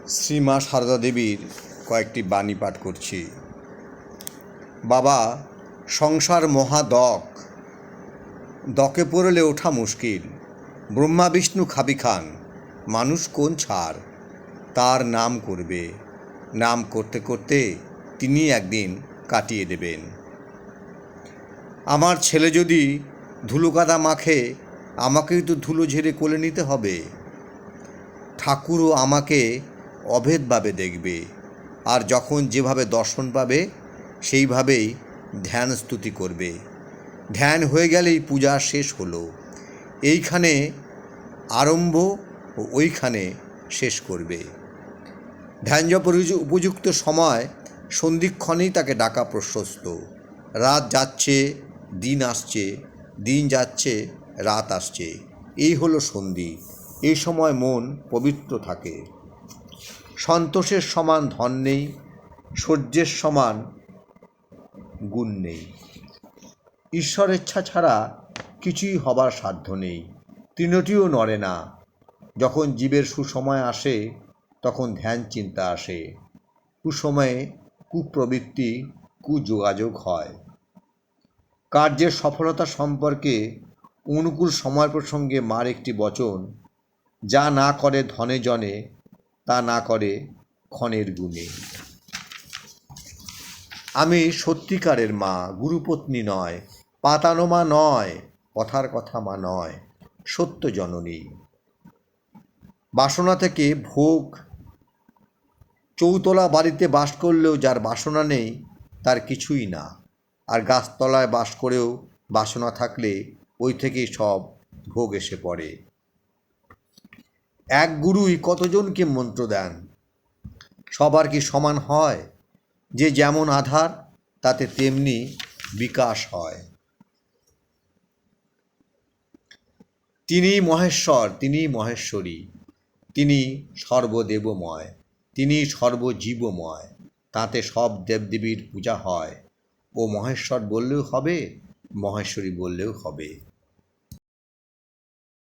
শ্রী মা সারদা দেবীর কয়েকটি বাণী পাঠ করছি। বাবা, সংসার মহাদক, দকে পড়লে ওঠা মুশকিল। ব্রহ্মা বিষ্ণু খাবি খান, মানুষ কোন ছাড়। তার নাম করবে, নাম করতে করতে তিনি একদিন কাটিয়ে দেবেন। আমার ছেলে যদি ধুলোকাদা মাখে, আমাকেই তো ধুলো ঝেড়ে কোলে নিতে হবে। ঠাকুরও আমাকে অভেদভাবে দেখবে, আর যখন যেভাবে দর্শন পাবে সেইভাবেই ধ্যান স্তুতি করবে। ধ্যান হয়ে গেলেই পূজা শেষ হলো। এইখানে আরম্ভ ও ওইখানে শেষ করবে। ধ্যান জপের উপযুক্ত সময় সন্ধিক্ষণেই তাকে ডাকা প্রশস্ত। রাত যাচ্ছে, দিন আসছে, দিন যাচ্ছে, রাত আসছে, এই হলো সন্ধি। এই সময় মন পবিত্র থাকে। সন্তোষের সমান ধন নেই, সূর্যের সমান গুণ নেই। ঈশ্বরেচ্ছা ছাড়া কিছুই হবার সাধ্য নেই। তৃণটিও নড়ে না। যখন জীবের সুসময় আসে, তখন ধ্যান চিন্তা আসে। কুসময়ে কুপ্রবৃত্তি, কুযোগাযোগ হয়। কার্যের সফলতা সম্পর্কে অনুকূল সময় প্রসঙ্গে মার একটি বচন, যা না করে ধনে জনে, তা না করে ক্ষণের গুণে। আমি সত্যিকারের মা, গুরুপত্নী নয়, পাতানো মা নয়, কথার কথা মা নয়, সত্য জননী। বাসনা থেকে ভোগ। চৌতলা বাড়িতে বাস করলেও যার বাসনা নেই তার কিছুই না। আর গাছতলায় বাস করেও বাসনা থাকলে ওই থেকেই সব ভোগ এসে পড়ে। এক গুরুই কতজনকে মন্ত্র দেন, সবার কি সমান হয়? যে যেমন আধার, তাতে তেমনি বিকাশ হয়। তিনি মহেশ্বর, তিনি মহেশ্বরী, তিনি সর্বদেবময়, তিনি সর্বজীবময়। তাতে সব দেবদেবীর পূজা হয়। ও মহেশ্বর বললেও হবে, মহেশ্বরী বললেও হবে।